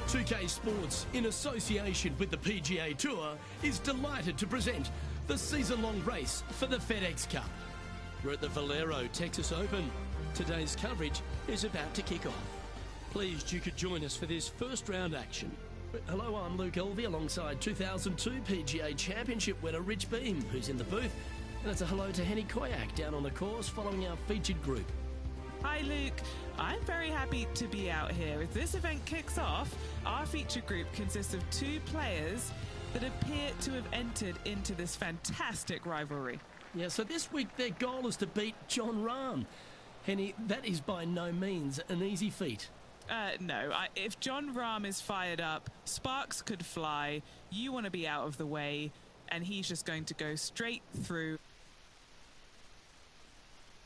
2K Sports, in association with the PGA Tour, is delighted to present the season-long race for the FedEx Cup. We're at the Valero Texas Open. Today's coverage is about to kick off. Pleased you could join us for this first round action. Hello, I'm Luke Elvey alongside 2002 PGA Championship winner Rich Beam, who's in the booth. And it's a hello to Henny Koyak down on the course following our featured group. Hi Luke, I'm very happy to be out here. As this event kicks off, our featured group consists of two players that appear to have entered into this fantastic rivalry. Yeah, so this week their goal is to beat Jon Rahm. Henny, that is by no means an easy feat. No, if Jon Rahm is fired up, sparks could fly, you want to be out of the way, and he's just going to go straight through.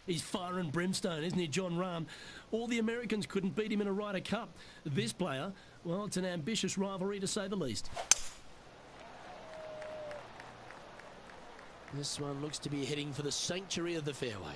He's fire and brimstone, isn't he, Jon Rahm? All the Americans couldn't beat him in a Ryder Cup. This player, well, it's an ambitious rivalry to say the least. This one looks to be heading for the sanctuary of the fairway.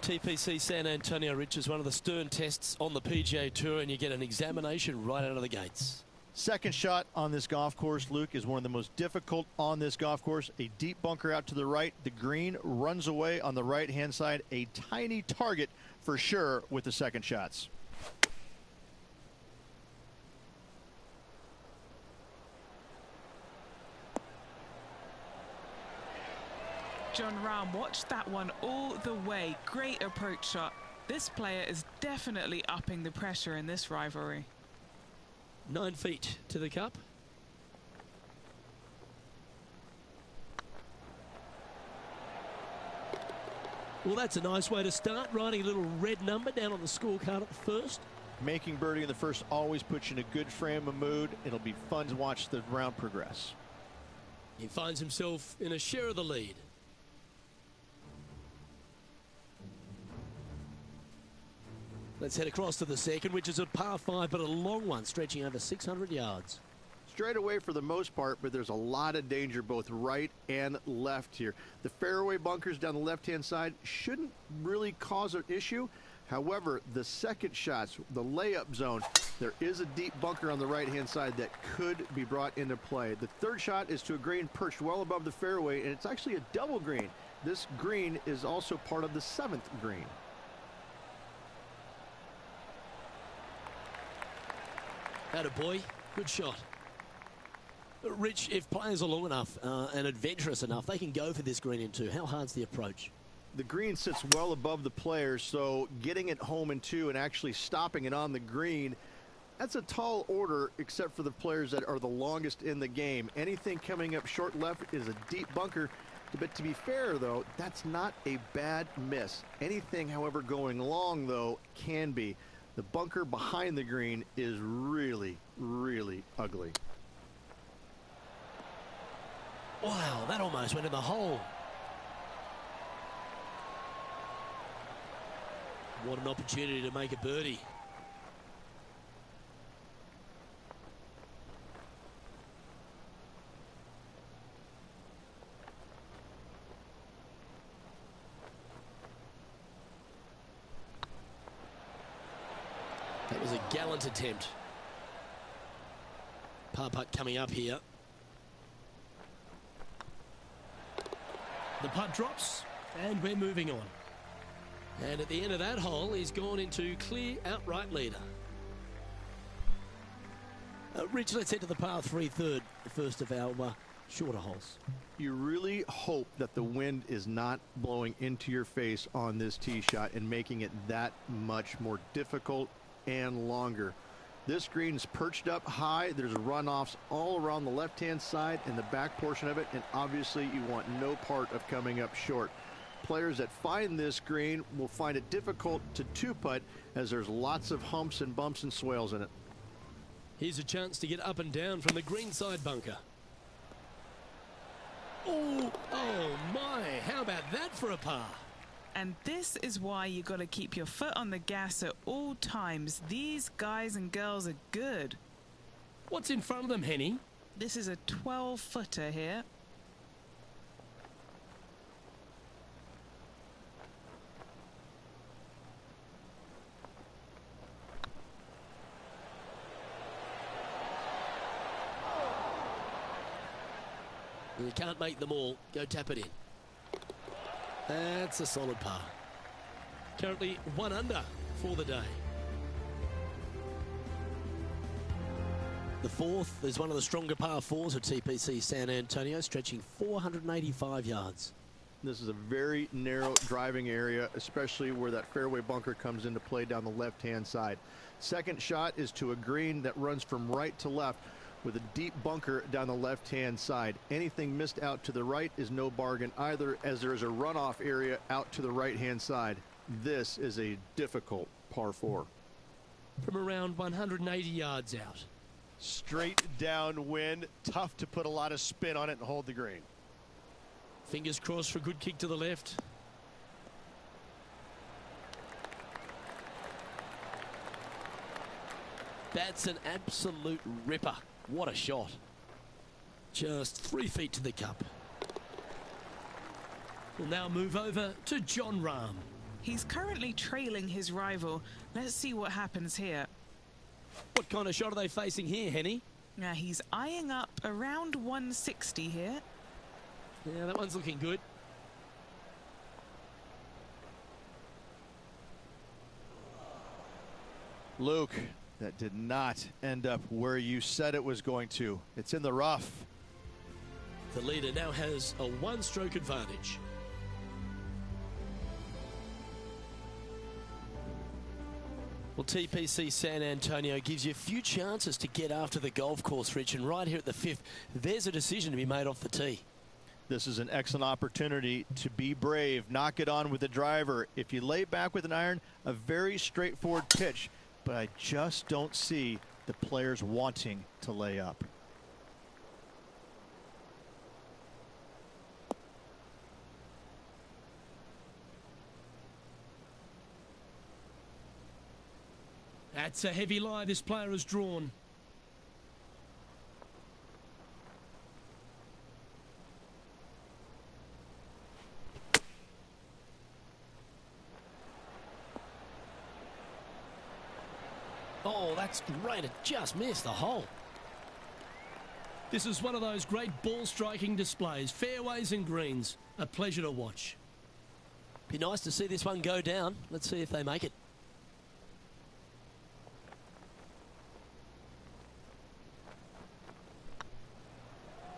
TPC San Antonio, Rich, is one of the stern tests on the PGA Tour, and you get an examination right out of the gates. Second shot on this golf course, Luke, is one of the most difficult on this golf course. A deep bunker out to the right. The green runs away on the right-hand side. A tiny target for sure with the second shots. Jon Rahm watched that one all the way. Great approach shot. This player is definitely upping the pressure in this rivalry. 9 feet to the cup. Well, that's a nice way to start, writing a little red number down on the scorecard at the first. Making birdie in the first always puts you in a good frame of mood. It'll be fun to watch the round progress. He finds himself in a share of the lead. Let's head across to the second, which is a par 5, but a long one, stretching over 600 yards. Straight away for the most part, but there's a lot of danger both right and left here. The fairway bunkers down the left-hand side shouldn't really cause an issue. However, the second shots, the layup zone, there is a deep bunker on the right-hand side that could be brought into play. The third shot is to a green perched well above the fairway, and it's actually a double green. This green is also part of the 7th green. Attaboy, good shot. Rich, if players are long enough and adventurous enough, they can go for this green in 2. How hard's the approach? The green sits well above the players, so getting it home in 2 and actually stopping it on the green, that's a tall order except for the players that are the longest in the game. Anything coming up short left is a deep bunker. But to be fair, though, that's not a bad miss. Anything, however, going long, though, can be. The bunker behind the green is really, really ugly. Wow, that almost went in the hole. What an opportunity to make a birdie. That was a gallant attempt. Par putt coming up here. The putt drops, and we're moving on. And at the end of that hole, he's gone into clear outright leader. Rich, let's head to the par 3 third, the first of our shorter holes. You really hope that the wind is not blowing into your face on this tee shot and making it that much more difficult and longer. This green's perched up high. There's runoffs all around the left-hand side and the back portion of it, and obviously you want no part of coming up short. Players that find this green will find it difficult to 2-putt as there's lots of humps and bumps and swales in it. Here's a chance to get up and down from the green side bunker. Oh my, how about that for a par? And this is why you got to keep your foot on the gas at all times. These guys and girls are good. What's in front of them, Henny? This is a 12-footer here. You can't make them all. Go tap it in. That's a solid par. Currently 1 under for the day. The fourth is one of the stronger par fours at TPC San Antonio, stretching 485 yards. This is a very narrow driving area, especially where that fairway bunker comes into play down the left-hand side. Second shot is to a green that runs from right to left with a deep bunker down the left-hand side. Anything missed out to the right is no bargain either, as there is a runoff area out to the right-hand side. This is a difficult par 4. From around 180 yards out. Straight downwind, tough to put a lot of spin on it and hold the green. Fingers crossed for a good kick to the left. That's an absolute ripper. What a shot. Just 3 feet to the cup. We'll now move over to Jon Rahm. He's currently trailing his rival. Let's see what happens here. What kind of shot are they facing here, Henny? Now he's eyeing up around 160 here. Yeah, that one's looking good. Luke, that did not end up where you said it was going to. It's in the rough. The leader now has a 1-stroke advantage. Well, TPC San Antonio gives you a few chances to get after the golf course, Rich, and right here at the 5th, there's a decision to be made off the tee. This is an excellent opportunity to be brave, knock it on with the driver. If you lay back with an iron, a very straightforward pitch, but I just don't see the players wanting to lay up. That's a heavy lie this player has drawn. Oh, that's great. It just missed the hole. This is one of those great ball striking displays. Fairways and greens. A pleasure to watch. Be nice to see this one go down. Let's see if they make it.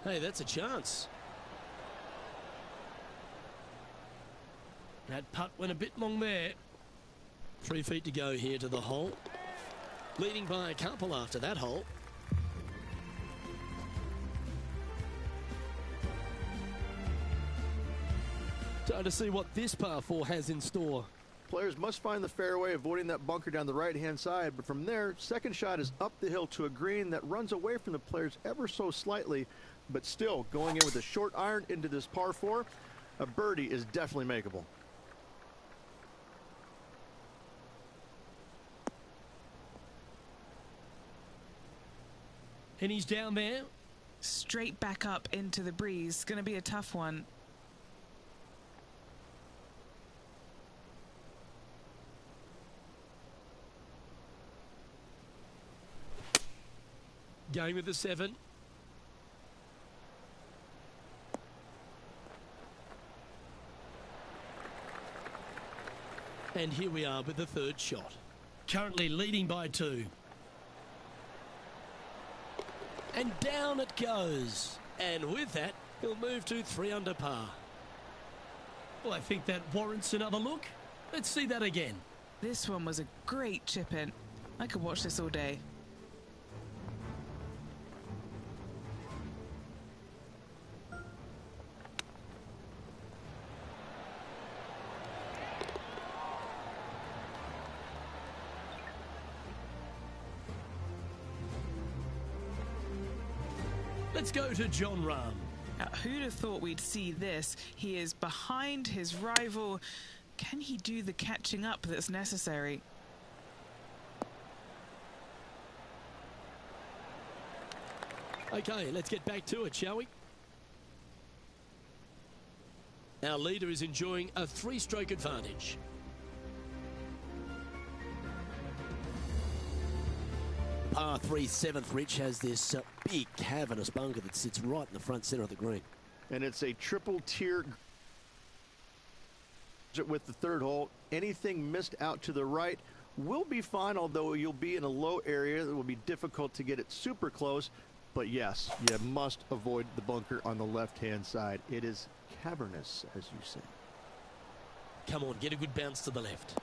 Hey, that's a chance. That putt went a bit long there. 3 feet to go here to the hole. Leading by a couple after that hole. Time to see what this par 4 has in store. Players must find the fairway, avoiding that bunker down the right-hand side. But from there, second shot is up the hill to a green that runs away from the players ever so slightly, but still going in with a short iron into this par 4. A birdie is definitely makeable. And he's down there. Straight back up into the breeze. Going to be a tough one. Going with the 7. And here we are with the 3rd shot. Currently leading by 2. And down it goes. And with that, he'll move to 3 under par. Well, I think that warrants another look. Let's see that again. This one was a great chip in. I could watch this all day. Let's go to Jon Rahm. Now, who'd have thought we'd see this? He is behind his rival. Can he do the catching up that's necessary? Okay, let's get back to it, shall we? Our leader is enjoying a 3-stroke advantage. Par 3 7th, Rich, has this big cavernous bunker that sits right in the front centre of the green. And it's a triple tier with the third hole. Anything missed out to the right will be fine, although you'll be in a low area that will be difficult to get it super close. But yes, you must avoid the bunker on the left-hand side. It is cavernous, as you say. Come on, get a good bounce to the left.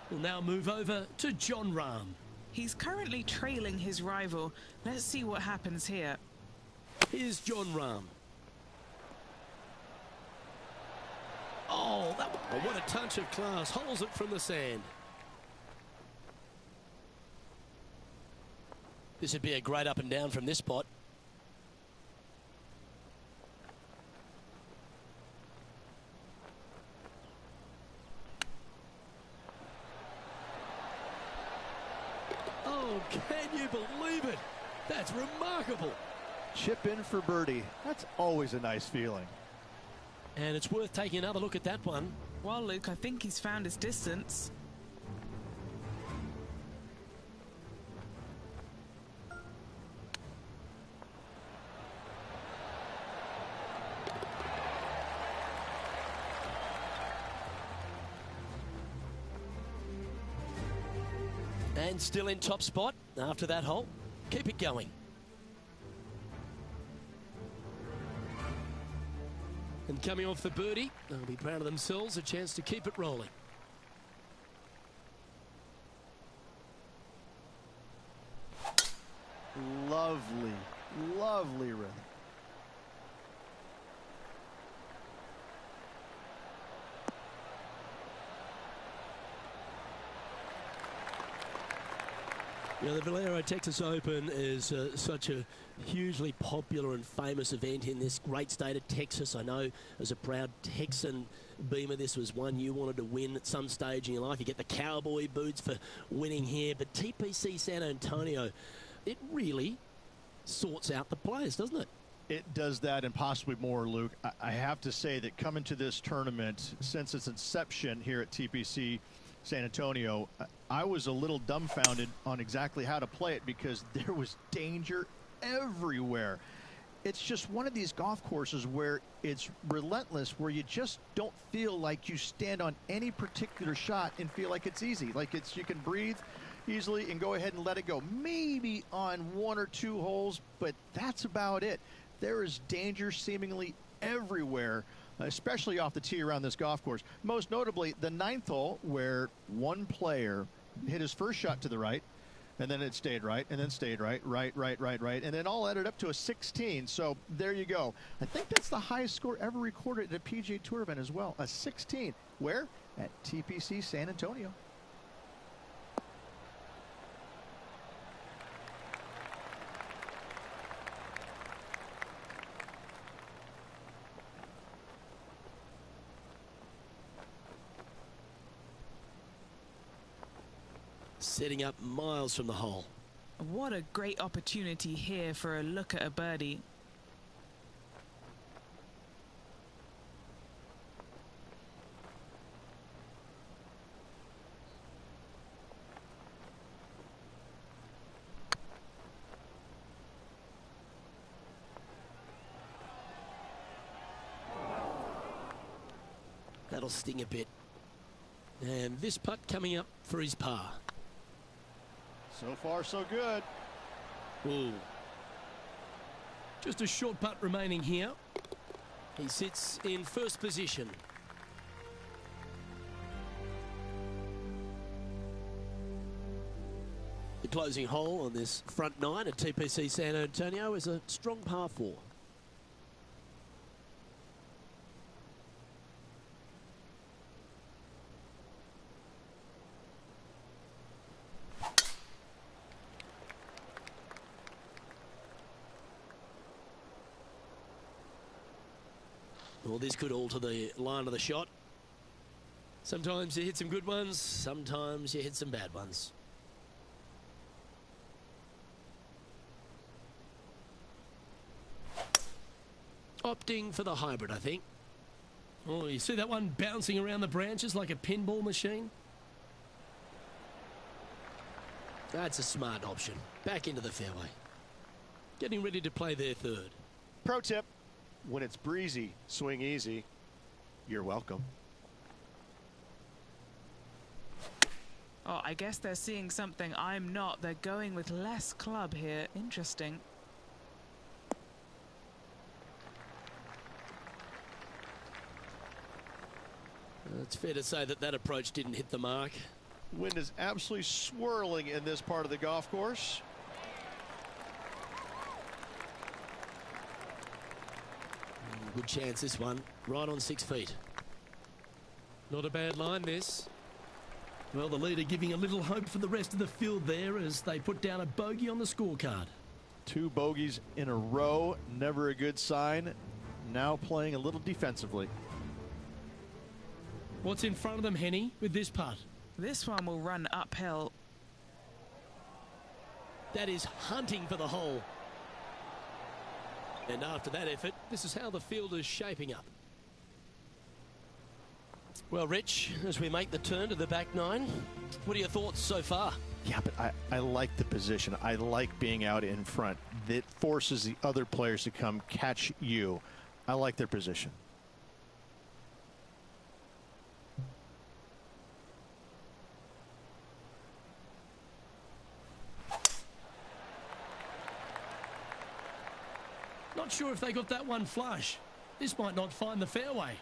We'll now move over to Jon Rahm. He's currently trailing his rival. Let's see what happens here. Here's Jon Rahm. Oh, what a touch of class. Holds it from the sand. This would be a great up and down from this spot. Oh, can you believe it? That's remarkable. Chip in for birdie. That's always a nice feeling. And it's worth taking another look at that one. Well, Luke, I think he's found his distance. And still in top spot after that hole. Keep it going. And coming off the birdie, they'll be proud of themselves, a chance to keep it rolling. Lovely, lovely rhythm. You know, the Valero Texas Open is such a hugely popular and famous event in this great state of Texas. I know as a proud Texan, Beamer, this was one you wanted to win at some stage in your life. You get the cowboy boots for winning here, but TPC San Antonio, it really sorts out the players, doesn't it? It does that and possibly more, Luke. I have to say that coming to this tournament, since its inception here at TPC San Antonio, I was a little dumbfounded on exactly how to play it because there was danger everywhere. It's just one of these golf courses where it's relentless, where you just don't feel like you stand on any particular shot and feel like it's easy. Like you can breathe easily and go ahead and let it go. Maybe on one or two holes, but that's about it. There is danger seemingly everywhere, especially off the tee around this golf course. Most notably, the 9th hole, where one player hit his first shot to the right, and then it stayed right, and then stayed right, and then all added up to a 16. So there you go. I think that's the highest score ever recorded at a PGA Tour event as well, a 16. Where? At TPC San Antonio. Setting up miles from the hole. What a great opportunity here for a look at a birdie. That'll sting a bit. And this putt coming up for his par. So far, so good. Ooh. Just a short putt remaining here. He sits in first position. The closing hole on this front 9 at TPC San Antonio is a strong par 4. Well, this could alter the line of the shot. Sometimes you hit some good ones, sometimes you hit some bad ones. Opting for the hybrid, I think. Oh, you see that one bouncing around the branches like a pinball machine? That's a smart option. Back into the fairway. Getting ready to play their third. Pro tip, when it's breezy, swing easy. You're welcome. Oh, I guess they're seeing something I'm not. They're going with less club here. Interesting. It's fair to say that that approach didn't hit the mark. Wind is absolutely swirling in this part of the golf course. Good chance this one. Right on 6 feet. Not a bad line this. Well, the leader giving a little hope for the rest of the field there as they put down a bogey on the scorecard. 2 bogeys in a row, never a good sign. Now playing a little defensively. What's in front of them, Henny, with this putt? This one will run uphill. That is hunting for the hole. And after that effort, this is how the field is shaping up. Well, Rich, as we make the turn to the back nine, what are your thoughts so far? Yeah, but I like the position. I like being out in front. That forces the other players to come catch you. I like their position. Not sure if they got that one flush. This might not find the fairway.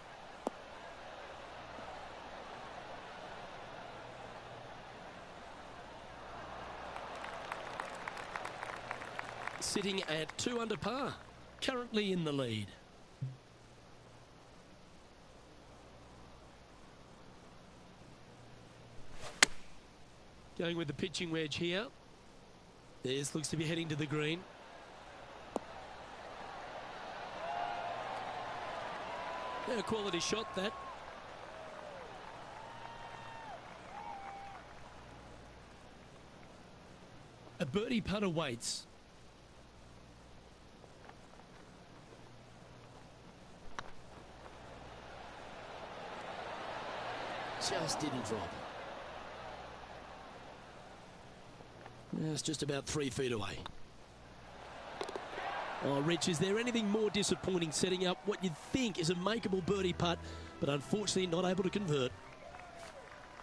Sitting at 2 under par, currently in the lead. Going with the pitching wedge here. This looks to be heading to the green. Yeah, quality shot that. A birdie putt awaits. Just didn't drop. Yeah, it's just about 3 feet away. Oh, Rich, is there anything more disappointing setting up what you'd think is a makeable birdie putt, but unfortunately not able to convert?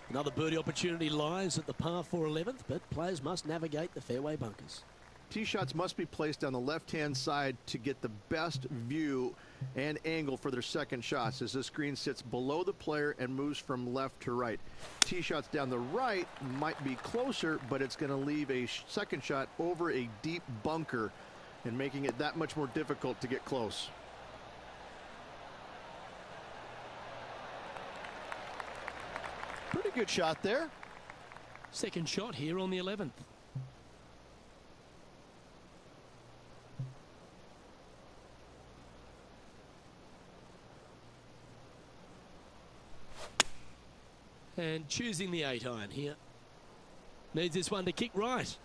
Another birdie opportunity lies at the par 4 11th, but players must navigate the fairway bunkers. Tee shots must be placed on the left-hand side to get the best view and angle for their second shots as this green sits below the player and moves from left to right. Tee shots down the right might be closer, but it's going to leave a second shot over a deep bunker and making it that much more difficult to get close. Pretty good shot there. Second shot here on the 11th. And choosing the 8-iron here. Needs this one to kick right.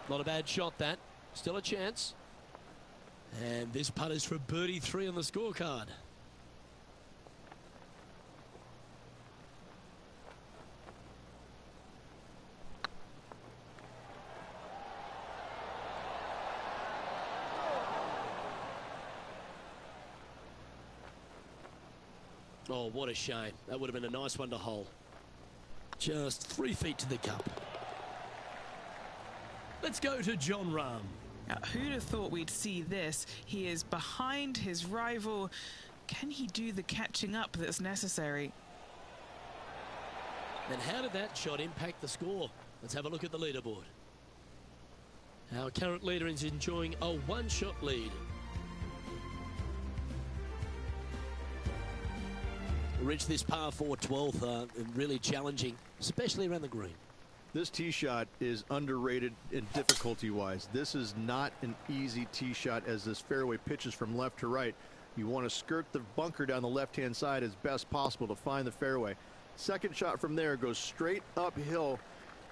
Not a bad shot, that. Still a chance. And this putt is for birdie 3 on the scorecard. Oh, what a shame. That would have been a nice one to hole. Just 3 feet to the cup. Let's go to John Rahm. Now, who'd have thought we'd see this? He is behind his rival. Can he do the catching up that's necessary? And how did that shot impact the score? Let's have a look at the leaderboard. Our current leader is enjoying a 1-shot lead. Rich, this par 4 12th, really challenging, especially around the green. This tee shot is underrated in difficulty-wise. This is not an easy tee shot as this fairway pitches from left to right. You want to skirt the bunker down the left-hand side as best possible to find the fairway. Second shot from there goes straight uphill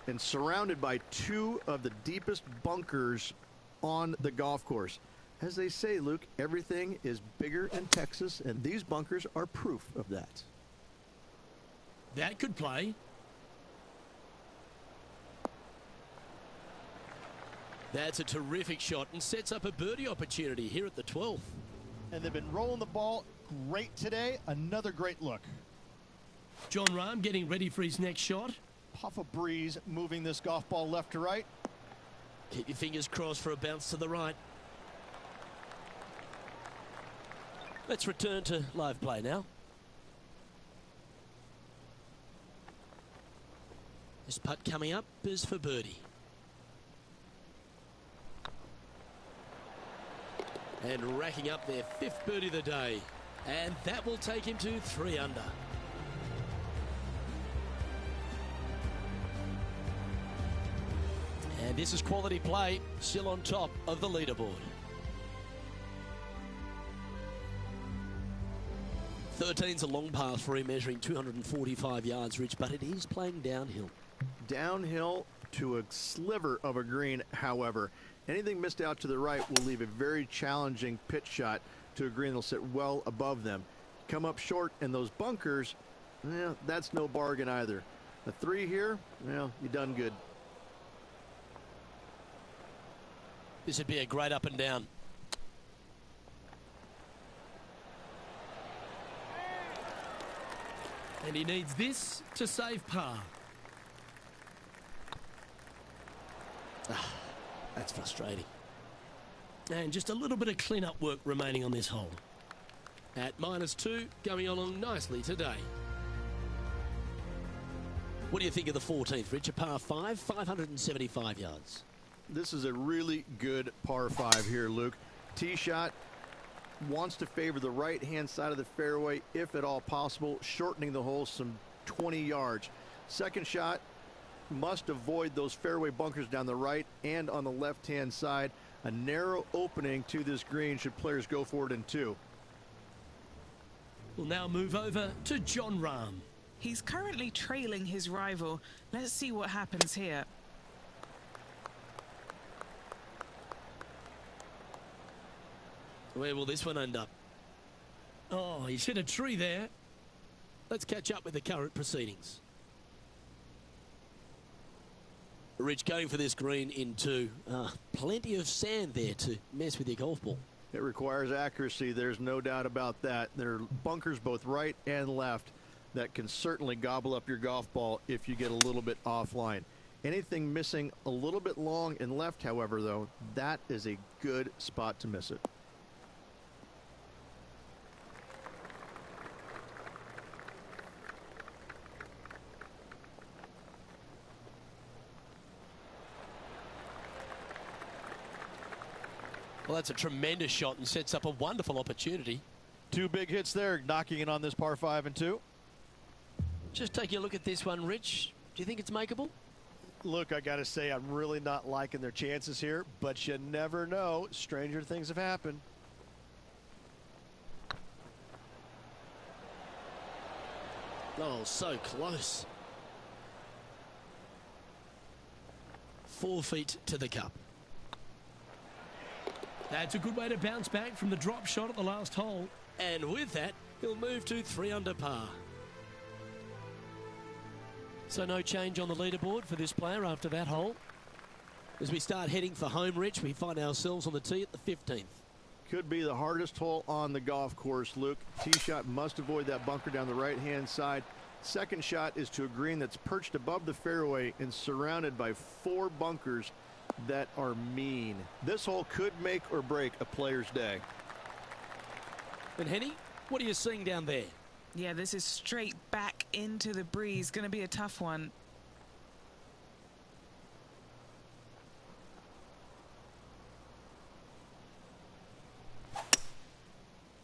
and surrounded by 2 of the deepest bunkers on the golf course. As they say, Luke, everything is bigger in Texas, and these bunkers are proof of that. That could play. That's a terrific shot and sets up a birdie opportunity here at the 12th. And they've been rolling the ball great today. Another great look. Jon Rahm getting ready for his next shot. Puff of breeze moving this golf ball left to right. Keep your fingers crossed for a bounce to the right. Let's return to live play now. This putt coming up is for birdie. And racking up their 5th birdie of the day. And that will take him to 3 under. And this is quality play, still on top of the leaderboard. 13's a long path for him, measuring 245 yards, Rich, but it is playing downhill. Downhill to a sliver of a green, however. Anything missed out to the right will leave a very challenging pitch shot to a green that'll sit well above them. Come up short in those bunkers, that's no bargain either. A 3 here, well, you done good. This would be a great up and down. And he needs this to save par. That's frustrating. And just a little bit of clean-up work remaining on this hole. At -2, going along nicely today. What do you think of the 14th, Rich? A par 5, 575 yards. This is a really good par 5 here, Luke. Tee shot wants to favor the right-hand side of the fairway, if at all possible, shortening the hole some 20 yards. Second shot must avoid those fairway bunkers down the right and on the left-hand side. A narrow opening to this green should players go for it in 2. We'll now move over to Jon Rahm. He's currently trailing his rival. Let's see what happens here. Where will this one end up? Oh, he's hit a tree there. Let's catch up with the current proceedings. Rich, going for this green in 2. Plenty of sand there to mess with your golf ball. It requires accuracy. There's no doubt about that. There are bunkers both right and left that can certainly gobble up your golf ball if you get a little bit offline. Anything missing a little bit long and left, however, though, that is a good spot to miss it. Well, that's a tremendous shot and sets up a wonderful opportunity. 2 big hits there, knocking it on this par 5 and 2. Just taking a look at this one, Rich. Do you think it's makeable? Look, I got to say, I'm really not liking their chances here, but you never know. Stranger things have happened. Oh, so close. 4 feet to the cup. That's a good way to bounce back from the drop shot at the last hole. And with that, he'll move to 3 under par. So no change on the leaderboard for this player after that hole. As we start heading for home, Rich, we find ourselves on the tee at the 15th. Could be the hardest hole on the golf course, Luke. Tee shot must avoid that bunker down the right-hand side. Second shot is to a green that's perched above the fairway and surrounded by 4 bunkers that are mean. This hole could make or break a player's day. And Henny, what are you seeing down there? Yeah, this is straight back into the breeze. Going to be a tough one.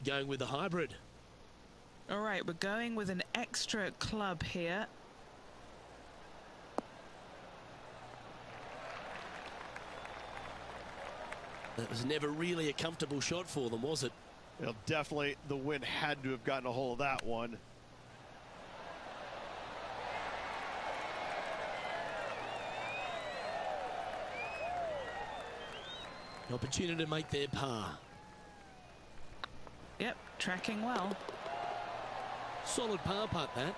Going with the hybrid. All right, we're going with an extra club here. That was never really a comfortable shot for them, was it? Well, definitely the wind had to have gotten a hold of that one. An opportunity to make their par. Yep, tracking well. Solid par putt, that.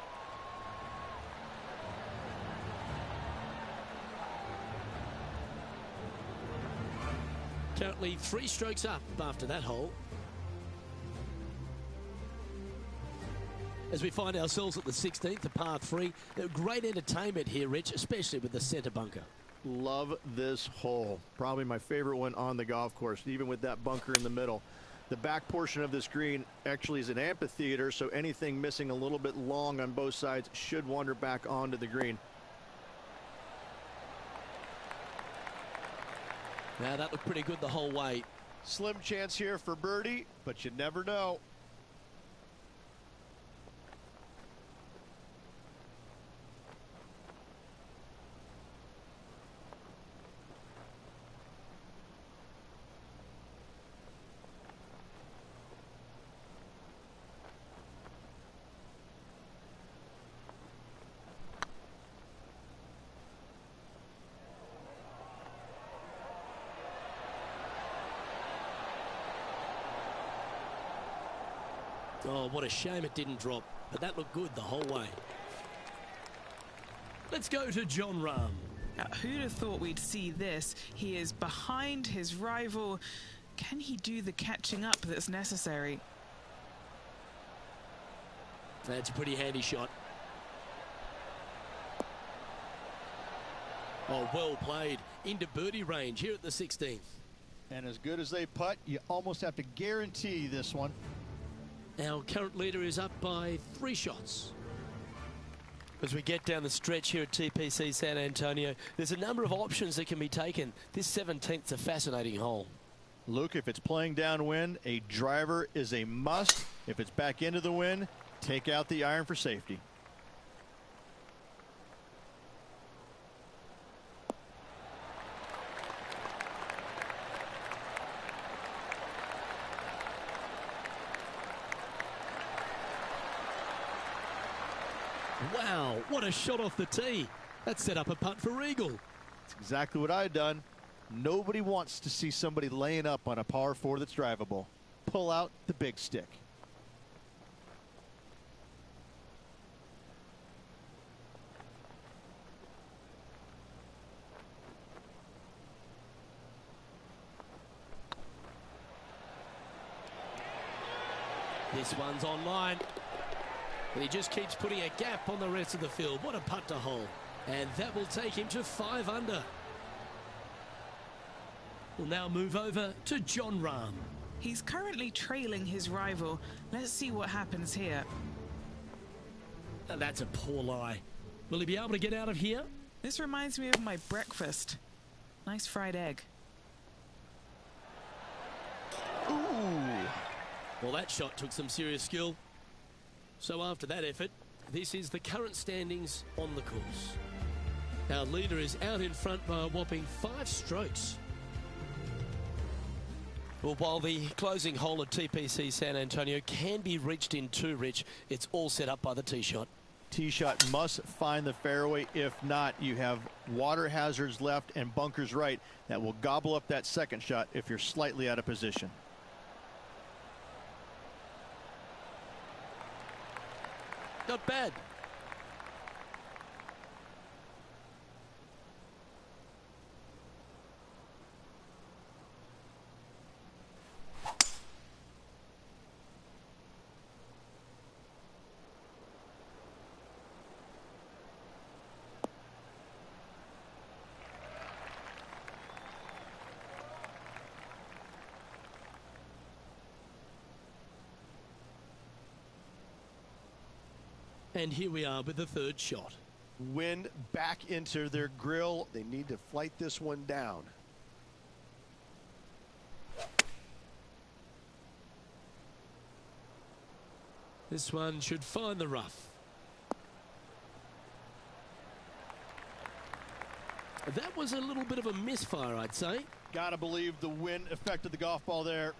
Currently 3 strokes up after that hole. As we find ourselves at the 16th, the par 3. Great entertainment here, Rich, especially with the centre bunker. Love this hole. Probably my favorite one on the golf course, even with that bunker in the middle. The back portion of this green actually is an amphitheater, so anything missing a little bit long on both sides should wander back onto the green. Now that looked pretty good the whole way. Slim chance here for birdie, but you never know. Oh, what a shame it didn't drop, but that looked good the whole way. Let's go to Jon Rahm. Now, who'd have thought we'd see this? He is behind his rival. Can he do the catching up that's necessary? That's a pretty handy shot. Oh, well played. Into birdie range here at the 16th. And as good as they putt, you almost have to guarantee this one. Our current leader is up by 3 shots. As we get down the stretch here at TPC San Antonio, there's a number of options that can be taken. This 17th's a fascinating hole. Luke, if it's playing downwind, a driver is a must. If it's back into the wind, take out the iron for safety. Wow, what a shot off the tee. That set up a putt for eagle. That's exactly what I've done. Nobody wants to see somebody laying up on a par 4 that's drivable. Pull out the big stick. This one's online. And he just keeps putting a gap on the rest of the field. What a putt to hole. And that will take him to 5 under. We'll now move over to Jon Rahm. He's currently trailing his rival. Let's see what happens here. And that's a poor lie. Will he be able to get out of here? This reminds me of my breakfast. Nice fried egg. Ooh. Well, that shot took some serious skill. So after that effort, this is the current standings on the course. Our leader is out in front by a whopping 5 strokes. Well, while the closing hole at TPC San Antonio can be reached in 2, Rich, it's all set up by the tee shot. Tee shot must find the fairway. If not, you have water hazards left and bunkers right that will gobble up that second shot if you're slightly out of position. Not bad. And here we are with the 3rd shot. Wind back into their grill. They need to flight this one down. This one should find the rough. That was a little bit of a misfire, I'd say. Gotta believe the wind affected the golf ball there.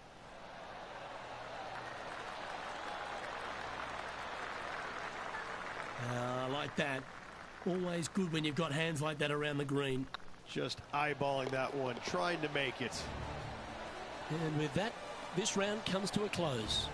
Like that. Always good when you've got hands like that around the green. Just eyeballing that one, trying to make it. And with that, this round comes to a close.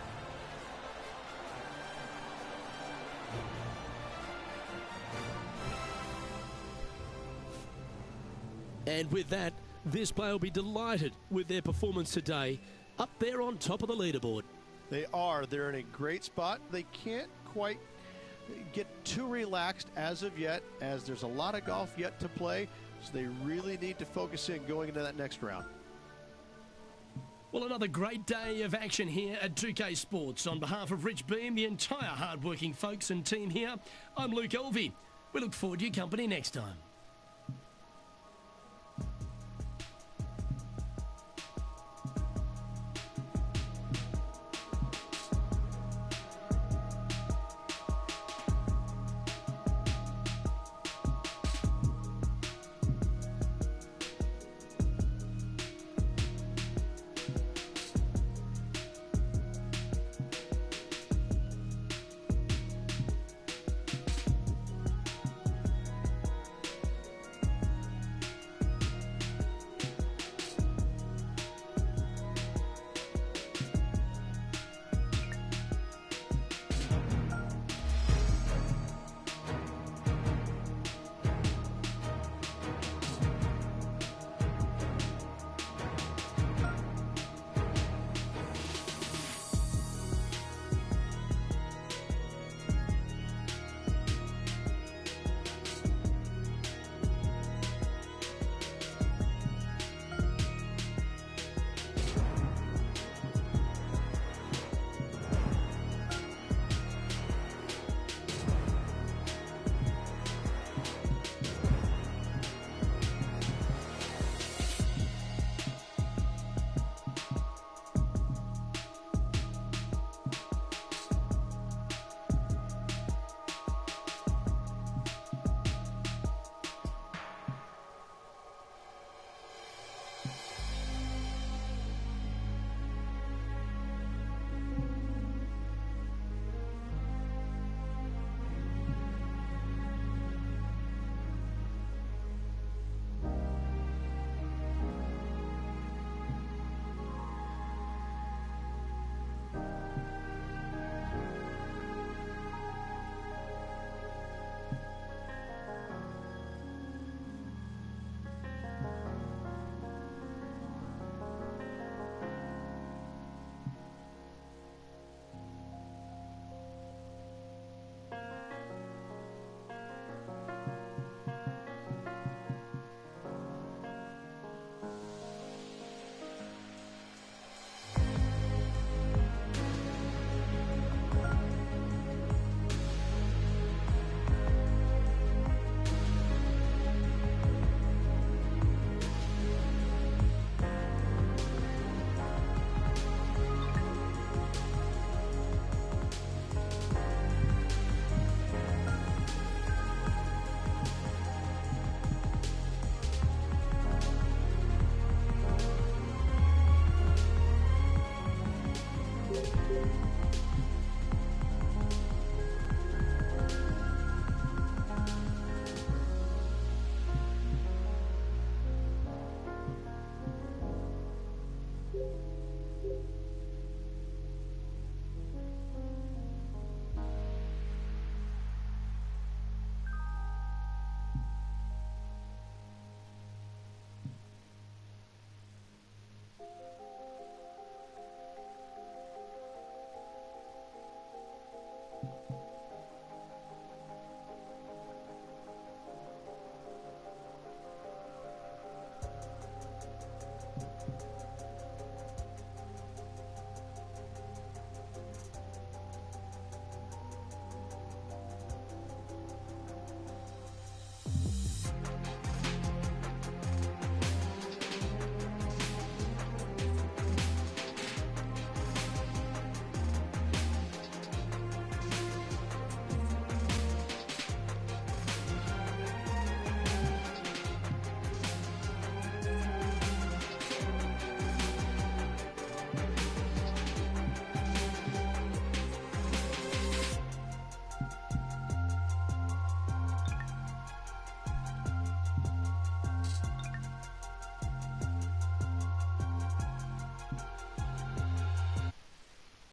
And with that, this player will be delighted with their performance today, up there on top of the leaderboard. They are. They're in a great spot. They can't quite get too relaxed as of yet, as there's a lot of golf yet to play, so they really need to focus in going into that next round. Well, another great day of action here at 2K Sports. On behalf of Rich Beam, the entire hard-working folks and team here, I'm Luke Elvey. We look forward to your company next time.